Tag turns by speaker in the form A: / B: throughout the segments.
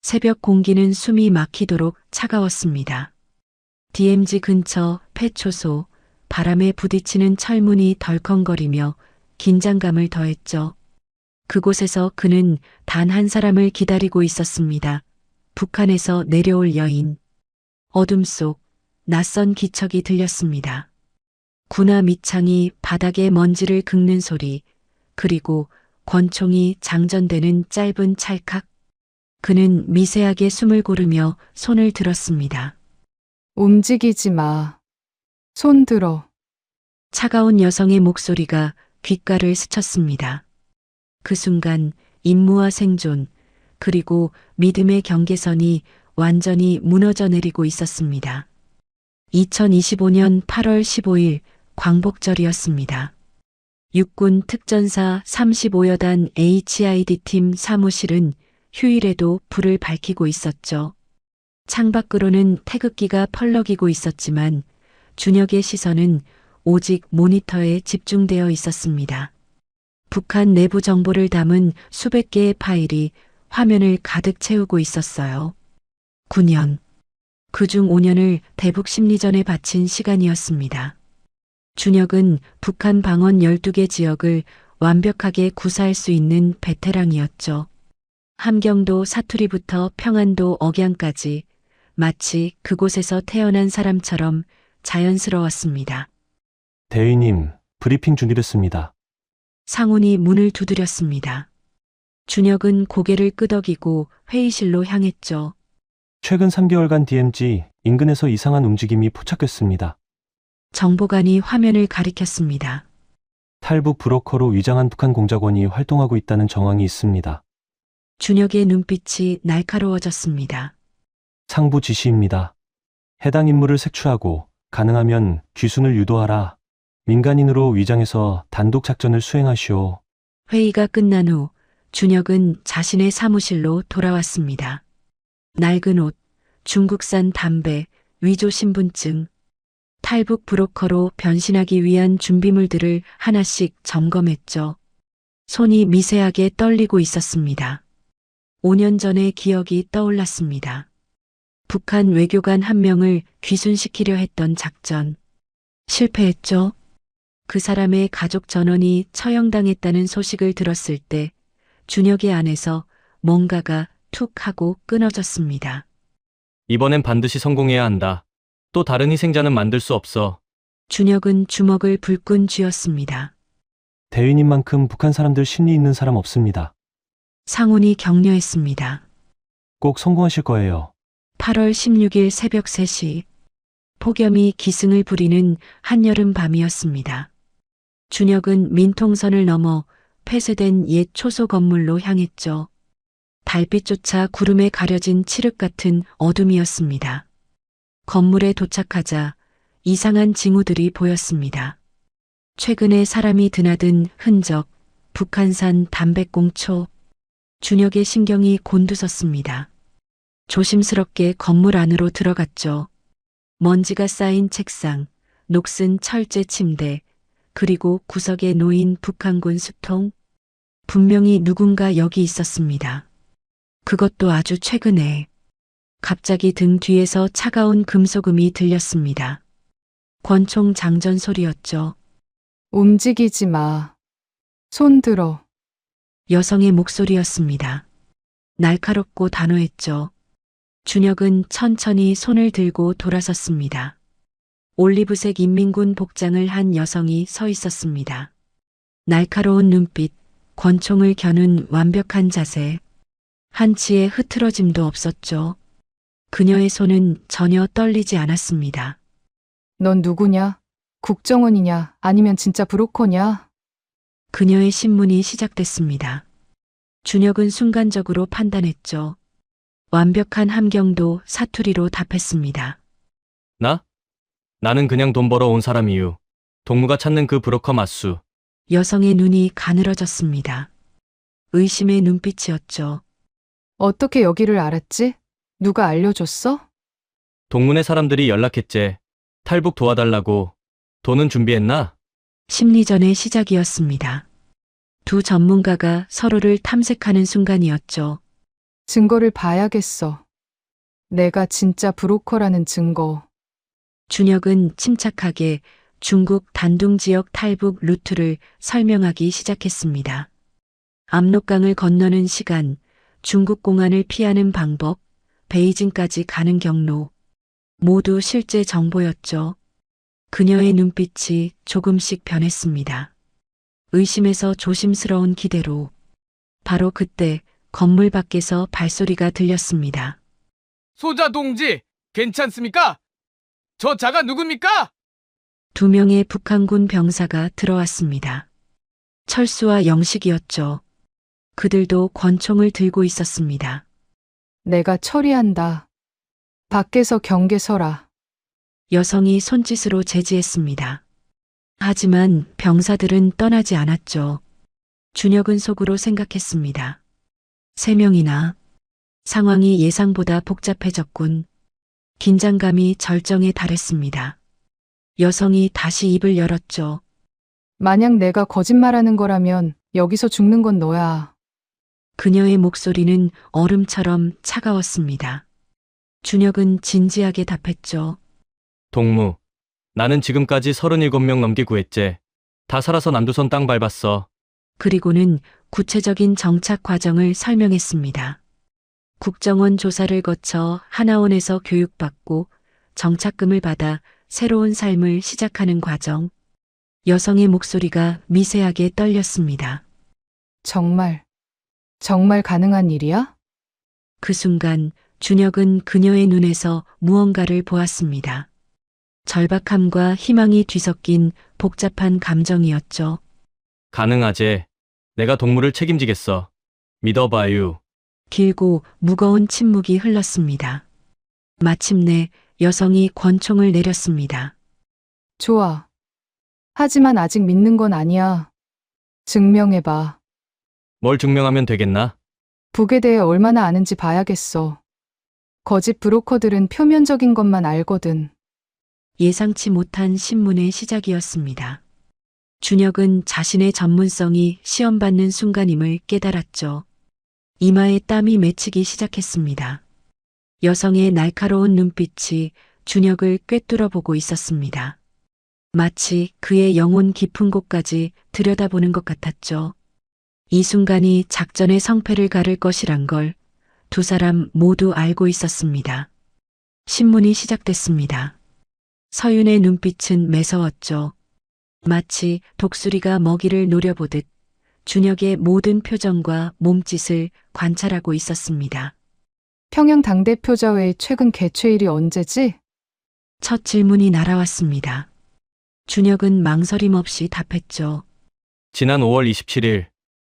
A: 새벽 공기는 숨이 막히도록 차가웠습니다. DMZ 근처 폐초소, 바람에 부딪히는 철문이 덜컹거리며 긴장감을 더했죠. 그곳에서 그는 단 한 사람을 기다리고 있었습니다. 북한에서 내려올 여인. 어둠 속 낯선 기척이 들렸습니다. 군화 밑창이 바닥에 먼지를 긁는 소리, 그리고 권총이 장전되는 짧은 찰칵. 그는 미세하게 숨을 고르며 손을 들었습니다.
B: 움직이지 마. 손 들어.
A: 차가운 여성의 목소리가 귓가를 스쳤습니다. 그 순간 임무와 생존, 그리고 믿음의 경계선이 완전히 무너져 내리고 있었습니다. 2025년 8월 15일 광복절이었습니다. 육군 특전사 35여단 HID팀 사무실은 휴일에도 불을 밝히고 있었죠. 창밖으로는 태극기가 펄럭이고 있었지만 준혁의 시선은 오직 모니터에 집중되어 있었습니다. 북한 내부 정보를 담은 수백 개의 파일이 화면을 가득 채우고 있었어요. 9년. 그중 5년을 대북 심리전에 바친 시간이었습니다. 준혁은 북한 방언 12개 지역을 완벽하게 구사할 수 있는 베테랑이었죠. 함경도 사투리부터 평안도 억양까지 마치 그곳에서 태어난 사람처럼 자연스러웠습니다.
C: 대위님, 브리핑 준비됐습니다.
A: 상훈이 문을 두드렸습니다. 준혁은 고개를 끄덕이고 회의실로 향했죠.
C: 최근 3개월간 DMZ 인근에서 이상한 움직임이 포착됐습니다.
A: 정보관이 화면을 가리켰습니다.
C: 탈북 브로커로 위장한 북한 공작원이 활동하고 있다는 정황이 있습니다.
A: 준혁의 눈빛이 날카로워졌습니다.
C: 상부 지시입니다. 해당 인물을 색출하고 가능하면 귀순을 유도하라. 민간인으로 위장해서 단독 작전을 수행하시오.
A: 회의가 끝난 후 준혁은 자신의 사무실로 돌아왔습니다. 낡은 옷, 중국산 담배, 위조 신분증, 탈북 브로커로 변신하기 위한 준비물들을 하나씩 점검했죠. 손이 미세하게 떨리고 있었습니다. 5년 전의 기억이 떠올랐습니다. 북한 외교관 한 명을 귀순시키려 했던 작전. 실패했죠. 그 사람의 가족 전원이 처형당했다는 소식을 들었을 때 준혁의 안에서 뭔가가 툭 하고 끊어졌습니다.
D: 이번엔 반드시 성공해야 한다. 또 다른 희생자는 만들 수 없어.
A: 준혁은 주먹을 불끈 쥐었습니다.
C: 대위님만큼 북한 사람들 심리 있는 사람 없습니다.
A: 상훈이 격려했습니다.
C: 꼭 성공하실 거예요.
A: 8월 16일 새벽 3시 폭염이 기승을 부리는 한여름 밤이었습니다. 준혁은 민통선을 넘어 폐쇄된 옛 초소 건물로 향했죠. 달빛조차 구름에 가려진 칠흑 같은 어둠이었습니다. 건물에 도착하자 이상한 징후들이 보였습니다. 최근에 사람이 드나든 흔적, 북한산 담배꽁초. 준혁의 신경이 곤두섰습니다. 조심스럽게 건물 안으로 들어갔죠. 먼지가 쌓인 책상, 녹슨 철제 침대, 그리고 구석에 놓인 북한군 수통. 분명히 누군가 여기 있었습니다. 그것도 아주 최근에. 갑자기 등 뒤에서 차가운 금속음이 들렸습니다. 권총 장전 소리였죠.
B: 움직이지 마. 손 들어.
A: 여성의 목소리였습니다. 날카롭고 단호했죠. 준혁은 천천히 손을 들고 돌아섰습니다. 올리브색 인민군 복장을 한 여성이 서 있었습니다. 날카로운 눈빛, 권총을 겨눈 완벽한 자세. 한치의 흐트러짐도 없었죠. 그녀의 손은 전혀 떨리지 않았습니다.
B: 넌 누구냐? 국정원이냐? 아니면 진짜 브로커냐?
A: 그녀의 신문이 시작됐습니다. 준혁은 순간적으로 판단했죠. 완벽한 함경도 사투리로 답했습니다.
D: 나? 나는 그냥 돈 벌어 온 사람이유. 동무가 찾는 그 브로커 맞수.
A: 여성의 눈이 가늘어졌습니다. 의심의 눈빛이었죠.
B: 어떻게 여기를 알았지? 누가 알려줬어?
D: 동문회 사람들이 연락했제. 탈북 도와달라고. 돈은 준비했나?
A: 심리전의 시작이었습니다. 두 전문가가 서로를 탐색하는 순간이었죠.
B: 증거를 봐야겠어. 내가 진짜 브로커라는 증거.
A: 준혁은 침착하게 중국 단둥 지역 탈북 루트를 설명하기 시작했습니다. 압록강을 건너는 시간, 중국 공안을 피하는 방법, 베이징까지 가는 경로, 모두 실제 정보였죠. 그녀의 눈빛이 조금씩 변했습니다. 의심에서 조심스러운 기대로. 바로 그때 건물 밖에서 발소리가 들렸습니다.
E: 소자 동지, 괜찮습니까? 저 자가 누굽니까?
A: 2명의 북한군 병사가 들어왔습니다. 철수와 영식이었죠. 그들도 권총을 들고 있었습니다.
B: 내가 처리한다. 밖에서 경계 서라.
A: 여성이 손짓으로 제지했습니다. 하지만 병사들은 떠나지 않았죠. 준혁은 속으로 생각했습니다. 3명이나. 상황이 예상보다 복잡해졌군. 긴장감이 절정에 달했습니다. 여성이 다시 입을 열었죠.
B: 만약 내가 거짓말하는 거라면 여기서 죽는 건 너야.
A: 그녀의 목소리는 얼음처럼 차가웠습니다. 준혁은 진지하게 답했죠.
D: 동무, 나는 지금까지 37명 넘게 구했제. 다 살아서 남조선 땅 밟았어.
A: 그리고는 구체적인 정착 과정을 설명했습니다. 국정원 조사를 거쳐 하나원에서 교육받고 정착금을 받아 새로운 삶을 시작하는 과정. 여성의 목소리가 미세하게 떨렸습니다.
B: 정말 가능한 일이야?
A: 그 순간 준혁은 그녀의 눈에서 무언가를 보았습니다. 절박함과 희망이 뒤섞인 복잡한 감정이었죠.
D: 가능하제. 내가 동무를 책임지겠어. 믿어봐유.
A: 길고 무거운 침묵이 흘렀습니다. 마침내 여성이 권총을 내렸습니다.
B: 좋아. 하지만 아직 믿는 건 아니야. 증명해봐.
D: 뭘 증명하면 되겠나?
B: 북에 대해 얼마나 아는지 봐야겠어. 거짓 브로커들은 표면적인 것만 알거든.
A: 예상치 못한 신문의 시작이었습니다. 준혁은 자신의 전문성이 시험받는 순간임을 깨달았죠. 이마에 땀이 맺히기 시작했습니다. 여성의 날카로운 눈빛이 준혁을 꿰뚫어 보고 있었습니다. 마치 그의 영혼 깊은 곳까지 들여다보는 것 같았죠. 이 순간이 작전의 성패를 가를 것이란 걸 두 사람 모두 알고 있었습니다. 신문이 시작됐습니다. 서윤의 눈빛은 매서웠죠. 마치 독수리가 먹이를 노려보듯 준혁의 모든 표정과 몸짓을 관찰하고 있었습니다.
B: 평양 당대표자회의 최근 개최일이 언제지?
A: 첫 질문이 날아왔습니다. 준혁은 망설임 없이 답했죠.
D: 지난 5월 27일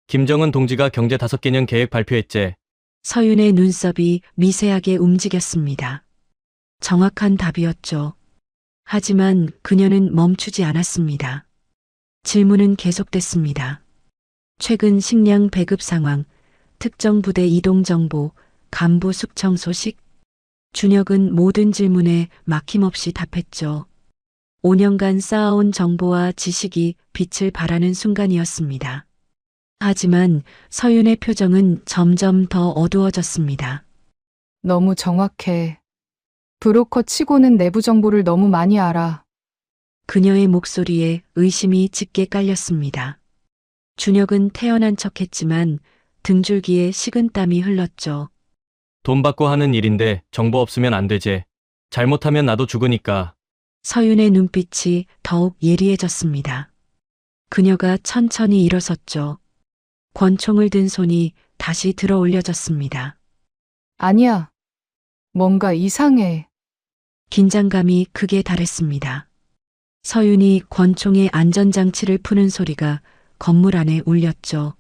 D: 김정은 동지가 경제 5개년 계획 발표했제.
A: 서윤의 눈썹이 미세하게 움직였습니다. 정확한 답이었죠. 하지만 그녀는 멈추지 않았습니다. 질문은 계속됐습니다. 최근 식량 배급 상황, 특정 부대 이동 정보, 간부 숙청 소식. 준혁은 모든 질문에 막힘없이 답했죠. 5년간 쌓아온 정보와 지식이 빛을 발하는 순간이었습니다. 하지만 서윤의 표정은 점점 더 어두워졌습니다.
B: 너무 정확해. 브로커 치고는 내부 정보를 너무 많이 알아.
A: 그녀의 목소리에 의심이 짙게 깔렸습니다. 준혁은 태연한 척했지만 등줄기에 식은땀이 흘렀죠.
D: 돈 받고 하는 일인데 정보 없으면 안 되제. 잘못하면 나도 죽으니까.
A: 서윤의 눈빛이 더욱 예리해졌습니다. 그녀가 천천히 일어섰죠. 권총을 든 손이 다시 들어 올려졌습니다.
B: 아니야. 뭔가 이상해.
A: 긴장감이 극에 달했습니다. 서윤이 권총의 안전장치를 푸는 소리가 건물 안에 울렸죠.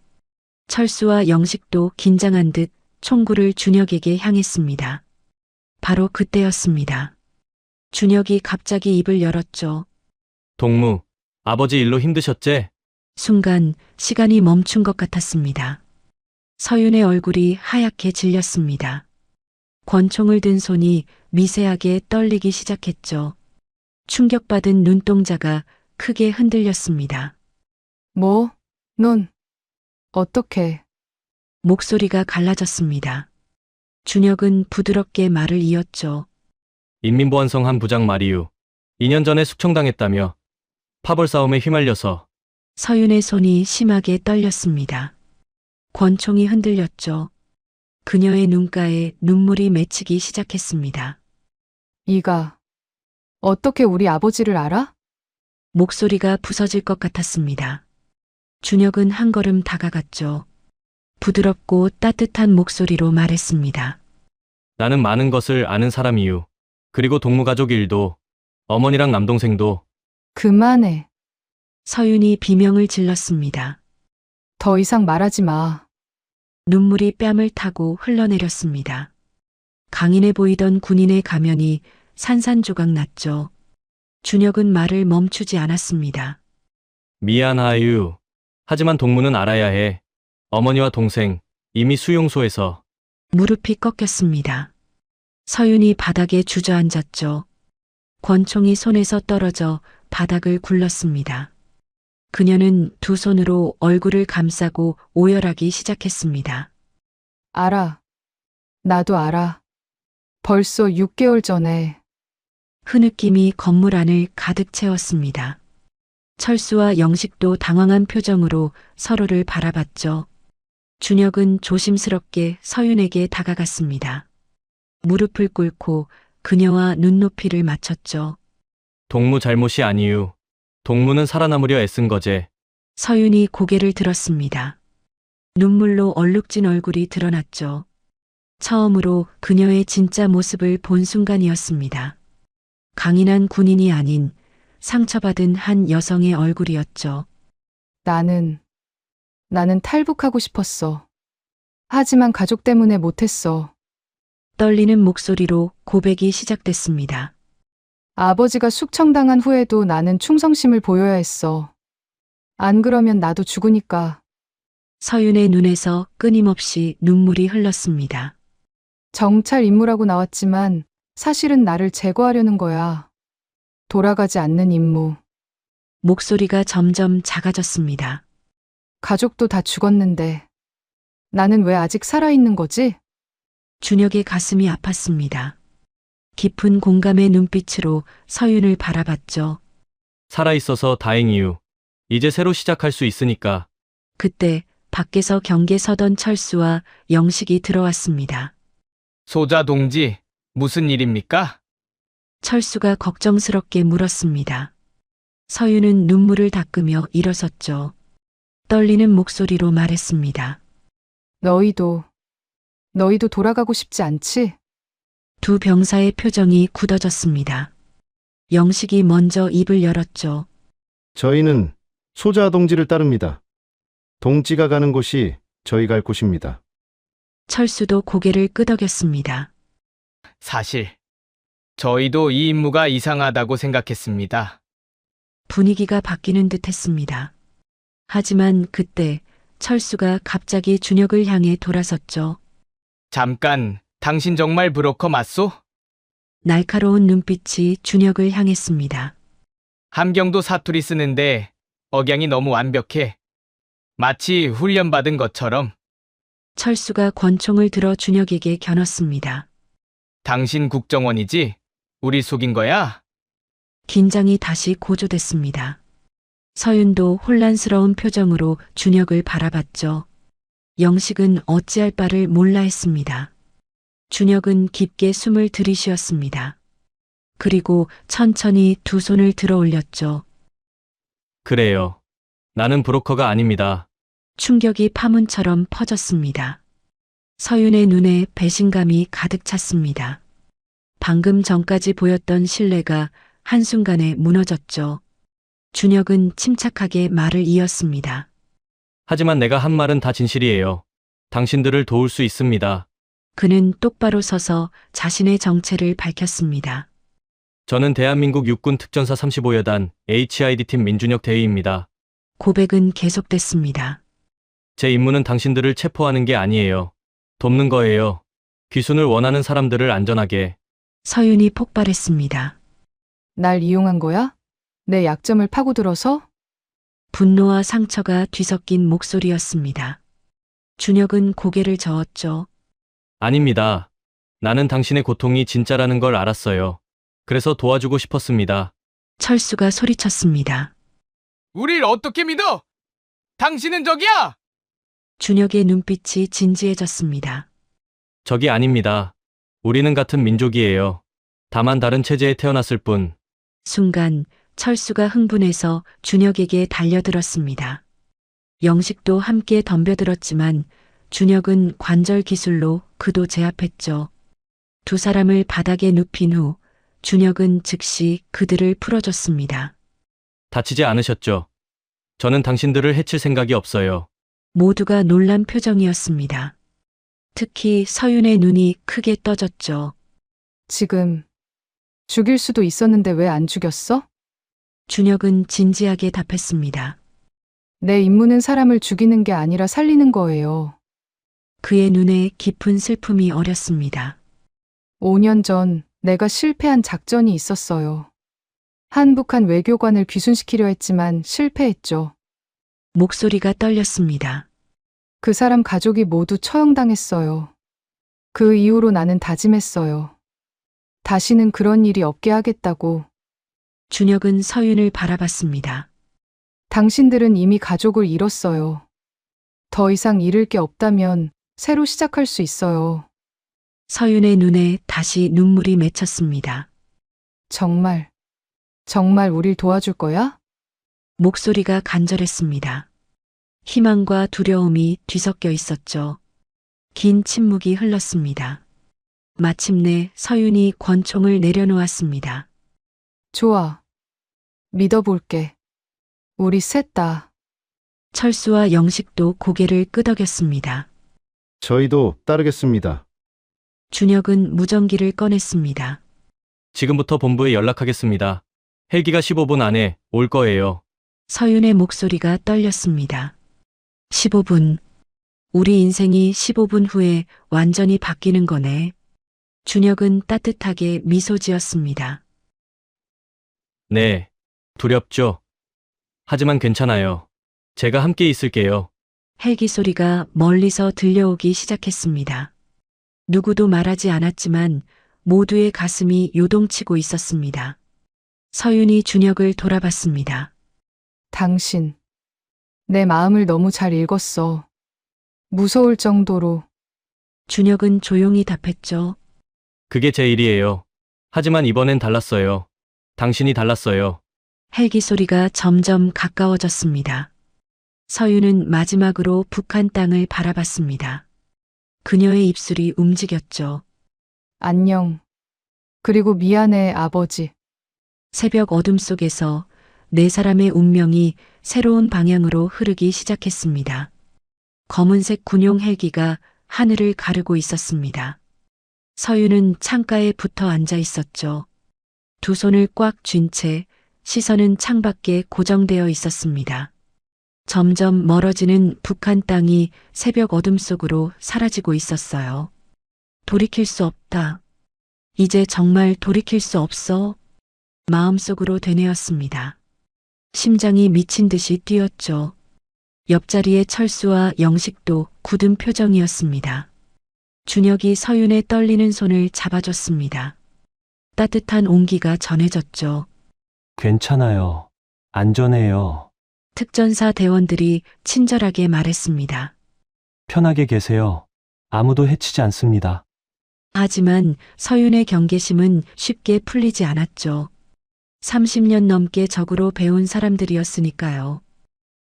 A: 철수와 영식도 긴장한 듯 총구를 준혁에게 향했습니다. 바로 그때였습니다. 준혁이 갑자기 입을 열었죠.
D: 동무, 아버지 일로 힘드셨제?
A: 순간 시간이 멈춘 것 같았습니다. 서윤의 얼굴이 하얗게 질렸습니다. 권총을 든 손이 미세하게 떨리기 시작했죠. 충격받은 눈동자가 크게 흔들렸습니다.
B: 뭐? 넌 어떻게?
A: 목소리가 갈라졌습니다. 준혁은 부드럽게 말을 이었죠.
D: 인민보안성 한 부장 마리유. 2년 전에 숙청당했다며. 파벌 싸움에 휘말려서.
A: 서윤의 손이 심하게 떨렸습니다. 권총이 흔들렸죠. 그녀의 눈가에 눈물이 맺히기 시작했습니다.
B: 이가 어떻게 우리 아버지를 알아?
A: 목소리가 부서질 것 같았습니다. 준혁은 한 걸음 다가갔죠. 부드럽고 따뜻한 목소리로 말했습니다.
D: 나는 많은 것을 아는 사람이유. 그리고 동무가족 일도. 어머니랑 남동생도.
B: 그만해.
A: 서윤이 비명을 질렀습니다.
B: 더 이상 말하지 마.
A: 눈물이 뺨을 타고 흘러내렸습니다. 강인해 보이던 군인의 가면이 산산조각 났죠. 준혁은 말을 멈추지 않았습니다.
D: 미안하유. 하지만 동무는 알아야 해. 어머니와 동생 이미 수용소에서.
A: 무릎이 꺾였습니다. 서윤이 바닥에 주저앉았죠. 권총이 손에서 떨어져 바닥을 굴렀습니다. 그녀는 두 손으로 얼굴을 감싸고 오열하기 시작했습니다.
B: 알아. 나도 알아. 벌써 6개월 전에
A: 흐느낌이 건물 안을 가득 채웠습니다. 철수와 영식도 당황한 표정으로 서로를 바라봤죠. 준혁은 조심스럽게 서윤에게 다가갔습니다. 무릎을 꿇고 그녀와 눈높이를 맞췄죠.
D: 동무 잘못이 아니유. 동무는 살아남으려 애쓴 거제.
A: 서윤이 고개를 들었습니다. 눈물로 얼룩진 얼굴이 드러났죠. 처음으로 그녀의 진짜 모습을 본 순간이었습니다. 강인한 군인이 아닌 상처받은 한 여성의 얼굴이었죠.
B: 나는 탈북하고 싶었어. 하지만 가족 때문에 못했어.
A: 떨리는 목소리로 고백이 시작됐습니다.
B: 아버지가 숙청당한 후에도 나는 충성심을 보여야 했어. 안 그러면 나도 죽으니까.
A: 서윤의 눈에서 끊임없이 눈물이 흘렀습니다.
B: 정찰 임무라고 나왔지만 사실은 나를 제거하려는 거야. 돌아가지 않는 임무.
A: 목소리가 점점 작아졌습니다.
B: 가족도 다 죽었는데 나는 왜 아직 살아있는 거지?
A: 준혁의 가슴이 아팠습니다. 깊은 공감의 눈빛으로 서윤을 바라봤죠.
D: 살아있어서 다행이유. 이제 새로 시작할 수 있으니까.
A: 그때 밖에서 경계 서던 철수와 영식이 들어왔습니다.
E: 소자 동지, 무슨 일입니까?
A: 철수가 걱정스럽게 물었습니다. 서윤은 눈물을 닦으며 일어섰죠. 떨리는 목소리로 말했습니다.
B: 너희도 돌아가고 싶지 않지?
A: 두 병사의 표정이 굳어졌습니다. 영식이 먼저 입을 열었죠.
F: 저희는 소자 동지를 따릅니다. 동지가 가는 곳이 저희 갈 곳입니다.
A: 철수도 고개를 끄덕였습니다.
E: 사실 저희도 이 임무가 이상하다고 생각했습니다.
A: 분위기가 바뀌는 듯 했습니다. 하지만 그때 철수가 갑자기 준혁을 향해 돌아섰죠.
E: 잠깐, 당신 정말 브로커 맞소?
A: 날카로운 눈빛이 준혁을 향했습니다.
E: 함경도 사투리 쓰는데 억양이 너무 완벽해. 마치 훈련받은 것처럼.
A: 철수가 권총을 들어 준혁에게 겨눴습니다.
E: 당신 국정원이지? 우리 속인 거야?
A: 긴장이 다시 고조됐습니다. 서윤도 혼란스러운 표정으로 준혁을 바라봤죠. 영식은 어찌할 바를 몰라 했습니다. 준혁은 깊게 숨을 들이쉬었습니다. 그리고 천천히 두 손을 들어 올렸죠.
D: 그래요. 나는 브로커가 아닙니다.
A: 충격이 파문처럼 퍼졌습니다. 서윤의 눈에 배신감이 가득 찼습니다. 방금 전까지 보였던 신뢰가 한순간에 무너졌죠. 준혁은 침착하게 말을 이었습니다.
D: 하지만 내가 한 말은 다 진실이에요. 당신들을 도울 수 있습니다.
A: 그는 똑바로 서서 자신의 정체를 밝혔습니다.
D: 저는 대한민국 육군 특전사 35여단 HID팀 민준혁 대위입니다.
A: 고백은 계속됐습니다.
D: 제 임무는 당신들을 체포하는 게 아니에요. 돕는 거예요. 귀순을 원하는 사람들을 안전하게.
A: 서윤이 폭발했습니다.
B: 날 이용한 거야? 내 약점을 파고들어서?
A: 분노와 상처가 뒤섞인 목소리였습니다. 준혁은 고개를 저었죠.
D: 아닙니다. 나는 당신의 고통이 진짜라는 걸 알았어요. 그래서 도와주고 싶었습니다.
A: 철수가 소리쳤습니다.
E: 우릴 어떻게 믿어? 당신은 적이야!
A: 준혁의 눈빛이 진지해졌습니다.
D: 적이 아닙니다. 우리는 같은 민족이에요. 다만 다른 체제에 태어났을 뿐.
A: 순간 철수가 흥분해서 준혁에게 달려들었습니다. 영식도 함께 덤벼들었지만 준혁은 관절 기술로 그도 제압했죠. 두 사람을 바닥에 눕힌 후 준혁은 즉시 그들을 풀어줬습니다.
D: 다치지 않으셨죠? 저는 당신들을 해칠 생각이 없어요.
A: 모두가 놀란 표정이었습니다. 특히 서윤의 눈이 크게 떠졌죠.
B: 지금 죽일 수도 있었는데 왜 안 죽였어?
A: 준혁은 진지하게 답했습니다.
B: 내 임무는 사람을 죽이는 게 아니라 살리는 거예요.
A: 그의 눈에 깊은 슬픔이 어렸습니다.
B: 5년 전 내가 실패한 작전이 있었어요. 한북한 외교관을 귀순시키려 했지만 실패했죠.
A: 목소리가 떨렸습니다.
B: 그 사람 가족이 모두 처형당했어요. 그 이후로 나는 다짐했어요. 다시는 그런 일이 없게 하겠다고.
A: 준혁은 서윤을 바라봤습니다.
B: 당신들은 이미 가족을 잃었어요. 더 이상 잃을 게 없다면 새로 시작할 수 있어요.
A: 서윤의 눈에 다시 눈물이 맺혔습니다.
B: 정말 우릴 도와줄 거야?
A: 목소리가 간절했습니다. 희망과 두려움이 뒤섞여 있었죠. 긴 침묵이 흘렀습니다. 마침내 서윤이 권총을 내려놓았습니다.
B: 좋아. 믿어볼게. 우리 셋 다.
A: 철수와 영식도 고개를 끄덕였습니다.
F: 저희도 따르겠습니다.
A: 준혁은 무전기를 꺼냈습니다.
D: 지금부터 본부에 연락하겠습니다. 헬기가 15분 안에 올 거예요.
A: 서윤의 목소리가 떨렸습니다. 15분. 우리 인생이 15분 후에 완전히 바뀌는 거네. 준혁은 따뜻하게 미소 지었습니다.
D: 네. 두렵죠? 하지만 괜찮아요. 제가 함께 있을게요.
A: 헬기 소리가 멀리서 들려오기 시작했습니다. 누구도 말하지 않았지만 모두의 가슴이 요동치고 있었습니다. 서윤이 준혁을 돌아봤습니다.
B: 당신. 내 마음을 너무 잘 읽었어. 무서울 정도로.
A: 준혁은 조용히 답했죠.
D: 그게 제 일이에요. 하지만 이번엔 달랐어요. 당신이 달랐어요.
A: 헬기 소리가 점점 가까워졌습니다. 서윤은 마지막으로 북한 땅을 바라봤습니다. 그녀의 입술이 움직였죠.
B: 안녕. 그리고 미안해, 아버지.
A: 새벽 어둠 속에서 네 사람의 운명이 새로운 방향으로 흐르기 시작했습니다. 검은색 군용 헬기가 하늘을 가르고 있었습니다. 서윤은 창가에 붙어 앉아 있었죠. 두 손을 꽉 쥔 채 시선은 창밖에 고정되어 있었습니다. 점점 멀어지는 북한 땅이 새벽 어둠 속으로 사라지고 있었어요. 돌이킬 수 없다. 이제 정말 돌이킬 수 없어. 마음속으로 되뇌었습니다. 심장이 미친 듯이 뛰었죠. 옆자리의 철수와 영식도 굳은 표정이었습니다. 준혁이 서윤의 떨리는 손을 잡아줬습니다. 따뜻한 온기가 전해졌죠.
C: 괜찮아요. 안전해요.
A: 특전사 대원들이 친절하게 말했습니다.
C: 편하게 계세요. 아무도 해치지 않습니다.
A: 하지만 서윤의 경계심은 쉽게 풀리지 않았죠. 30년 넘게 적으로 배운 사람들이었으니까요.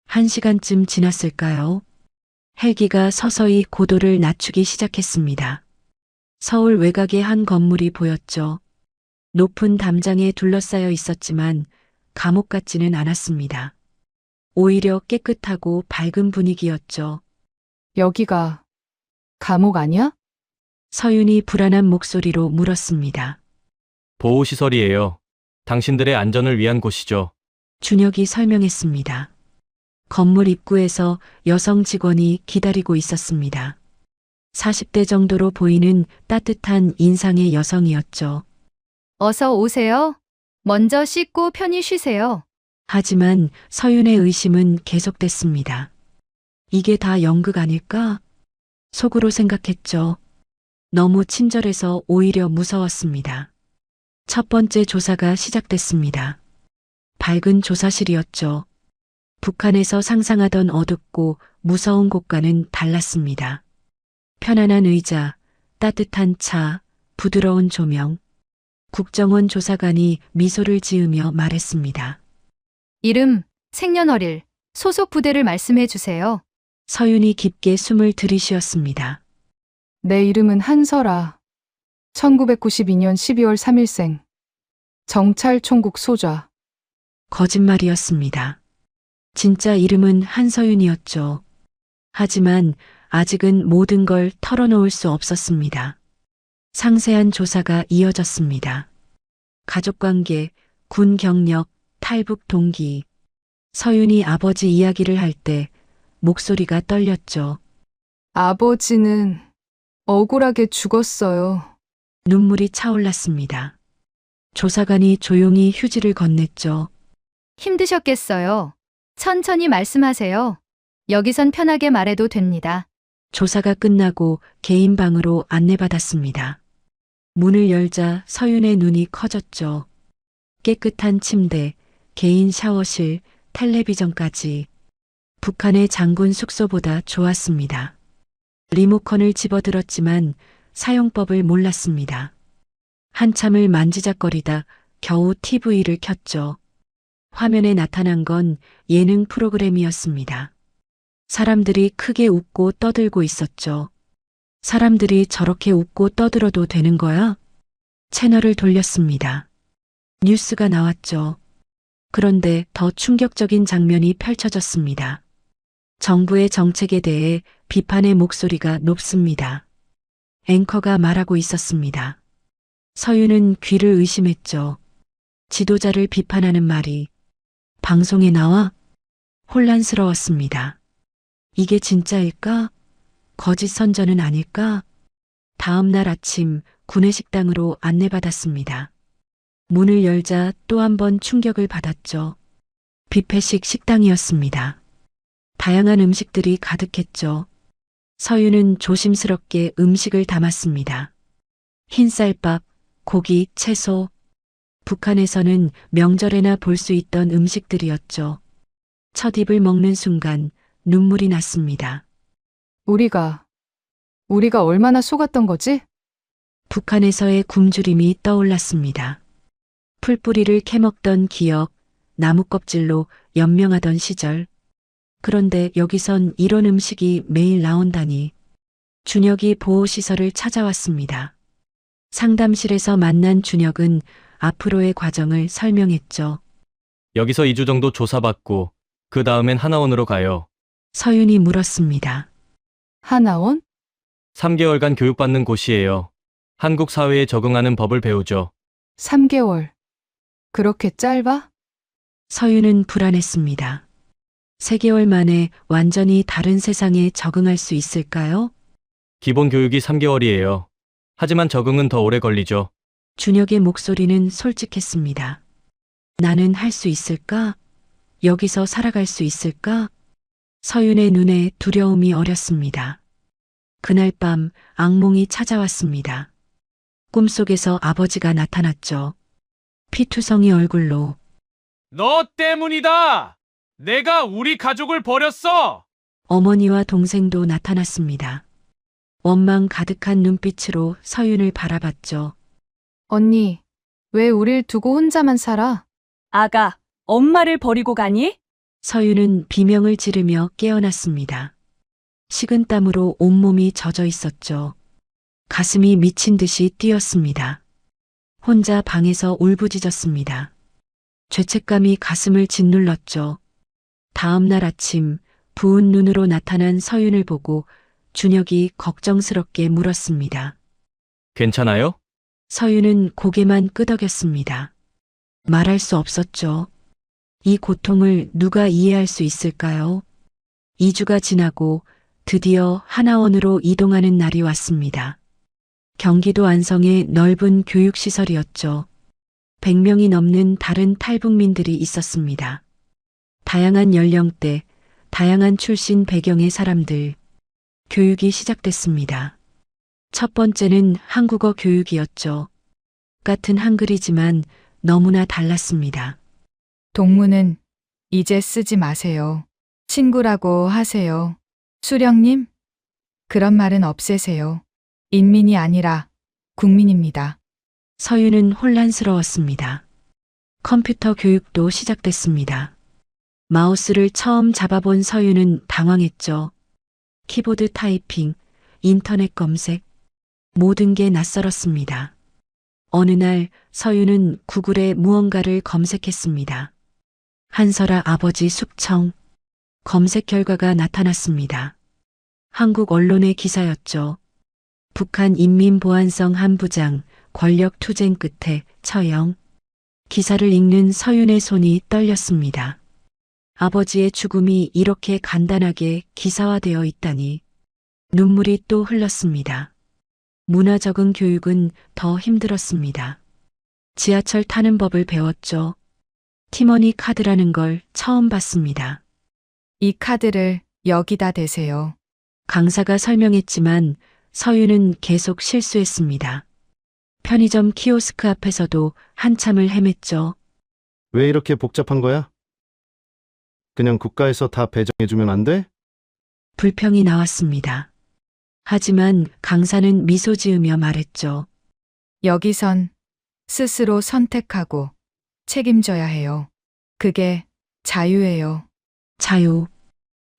A: 1시간쯤 지났을까요? 헬기가 서서히 고도를 낮추기 시작했습니다. 서울 외곽의 한 건물이 보였죠. 높은 담장에 둘러싸여 있었지만 감옥 같지는 않았습니다. 오히려 깨끗하고 밝은 분위기였죠.
B: 여기가 감옥 아니야?
A: 서윤이 불안한 목소리로 물었습니다.
D: 보호시설이에요. 당신들의 안전을 위한 곳이죠.
A: 준혁이 설명했습니다. 건물 입구에서 여성 직원이 기다리고 있었습니다. 40대 정도로 보이는 따뜻한 인상의 여성이었죠.
G: 어서 오세요. 먼저 씻고 편히 쉬세요.
A: 하지만 서윤의 의심은 계속됐습니다. 이게 다 연극 아닐까? 속으로 생각했죠. 너무 친절해서 오히려 무서웠습니다. 첫 번째 조사가 시작됐습니다. 밝은 조사실이었죠. 북한에서 상상하던 어둡고 무서운 곳과는 달랐습니다. 편안한 의자, 따뜻한 차, 부드러운 조명. 국정원 조사관이 미소를 지으며 말했습니다.
G: 이름, 생년월일, 소속 부대를 말씀해 주세요.
A: 서윤이 깊게 숨을 들이쉬었습니다.
B: 내 이름은 한설아. 1992년 12월 3일생. 정찰 총국 소좌.
A: 거짓말이었습니다. 진짜 이름은 한서윤이었죠. 하지만 아직은 모든 걸 털어놓을 수 없었습니다. 상세한 조사가 이어졌습니다. 가족관계, 군 경력, 탈북 동기. 서윤이 아버지 이야기를 할 때 목소리가 떨렸죠.
B: 아버지는 억울하게 죽었어요.
A: 눈물이 차올랐습니다. 조사관이 조용히 휴지를 건넸죠.
G: 힘드셨겠어요. 천천히 말씀하세요. 여기선 편하게 말해도 됩니다.
A: 조사가 끝나고 개인 방으로 안내받았습니다. 문을 열자 서윤의 눈이 커졌죠. 깨끗한 침대, 개인 샤워실, 텔레비전까지. 북한의 장군 숙소보다 좋았습니다. 리모컨을 집어들었지만 사용법을 몰랐습니다. 한참을 만지작거리다 겨우 TV를 켰죠. 화면에 나타난 건 예능 프로그램이었습니다. 사람들이 크게 웃고 떠들고 있었죠. 사람들이 저렇게 웃고 떠들어도 되는 거야? 채널을 돌렸습니다. 뉴스가 나왔죠. 그런데 더 충격적인 장면이 펼쳐졌습니다. 정부의 정책에 대해 비판의 목소리가 높습니다. 앵커가 말하고 있었습니다. 서윤은 귀를 의심했죠. 지도자를 비판하는 말이 방송에 나와? 혼란스러웠습니다. 이게 진짜일까? 거짓 선전은 아닐까? 다음 날 아침 구내식당으로 안내받았습니다. 문을 열자 또 한 번 충격을 받았죠. 뷔페식 식당이었습니다. 다양한 음식들이 가득했죠. 서윤은 조심스럽게 음식을 담았습니다. 흰쌀밥, 고기, 채소. 북한에서는 명절에나 볼 수 있던 음식들이었죠. 첫 입을 먹는 순간 눈물이 났습니다.
B: 우리가 얼마나 속았던 거지?
A: 북한에서의 굶주림이 떠올랐습니다. 풀뿌리를 캐먹던 기억, 나무 껍질로 연명하던 시절. 그런데 여기선 이런 음식이 매일 나온다니. 준혁이 보호시설을 찾아왔습니다. 상담실에서 만난 준혁은 앞으로의 과정을 설명했죠.
D: 여기서 2주 정도 조사받고 그 다음엔 하나원으로 가요.
A: 서윤이 물었습니다.
B: 하나원?
D: 3개월간 교육받는 곳이에요. 한국 사회에 적응하는 법을 배우죠.
B: 3개월. 그렇게 짧아?
A: 서윤은 불안했습니다. 3개월 만에 완전히 다른 세상에 적응할 수 있을까요?
D: 기본 교육이 3개월이에요. 하지만 적응은 더 오래 걸리죠.
A: 준혁의 목소리는 솔직했습니다. 나는 할 수 있을까? 여기서 살아갈 수 있을까? 서윤의 눈에 두려움이 어렸습니다. 그날 밤 악몽이 찾아왔습니다. 꿈속에서 아버지가 나타났죠. 피투성이 얼굴로.
E: 너 때문이다! 내가 우리 가족을 버렸어!
A: 어머니와 동생도 나타났습니다. 원망 가득한 눈빛으로 서윤을 바라봤죠.
B: 언니, 왜 우릴 두고 혼자만 살아?
H: 아가, 엄마를 버리고 가니?
A: 서윤은 비명을 지르며 깨어났습니다. 식은땀으로 온몸이 젖어 있었죠. 가슴이 미친 듯이 뛰었습니다. 혼자 방에서 울부짖었습니다. 죄책감이 가슴을 짓눌렀죠. 다음 날 아침 부은 눈으로 나타난 서윤을 보고 준혁이 걱정스럽게 물었습니다.
D: 괜찮아요?
A: 서윤은 고개만 끄덕였습니다. 말할 수 없었죠. 이 고통을 누가 이해할 수 있을까요? 2주가 지나고 드디어 하나원으로 이동하는 날이 왔습니다. 경기도 안성의 넓은 교육시설이었죠. 100명이 넘는 다른 탈북민들이 있었습니다. 다양한 연령대, 다양한 출신 배경의 사람들. 교육이 시작됐습니다. 첫 번째는 한국어 교육이었죠. 같은 한글이지만 너무나 달랐습니다.
B: 동무는 이제 쓰지 마세요. 친구라고 하세요. 수령님? 그런 말은 없애세요. 인민이 아니라 국민입니다.
A: 서윤은 혼란스러웠습니다. 컴퓨터 교육도 시작됐습니다. 마우스를 처음 잡아본 서윤은 당황했죠. 키보드 타이핑, 인터넷 검색, 모든 게 낯설었습니다. 어느 날 서윤은 구글에 무언가를 검색했습니다. 한설아 아버지 숙청. 검색 결과가 나타났습니다. 한국 언론의 기사였죠. 북한 인민보안성 한 부장 권력 투쟁 끝에 처형. 기사를 읽는 서윤의 손이 떨렸습니다. 아버지의 죽음이 이렇게 간단하게 기사화되어 있다니. 눈물이 또 흘렀습니다. 문화적인 교육은 더 힘들었습니다. 지하철 타는 법을 배웠죠. 티머니 카드라는 걸 처음 봤습니다.
B: 이 카드를 여기다 대세요.
A: 강사가 설명했지만 서윤은 계속 실수했습니다. 편의점 키오스크 앞에서도 한참을 헤맸죠.
F: 왜 이렇게 복잡한 거야? 그냥 국가에서 다 배정해주면 안 돼?
A: 불평이 나왔습니다. 하지만 강사는 미소 지으며 말했죠.
B: 여기선 스스로 선택하고 책임져야 해요. 그게 자유예요.
A: 자유.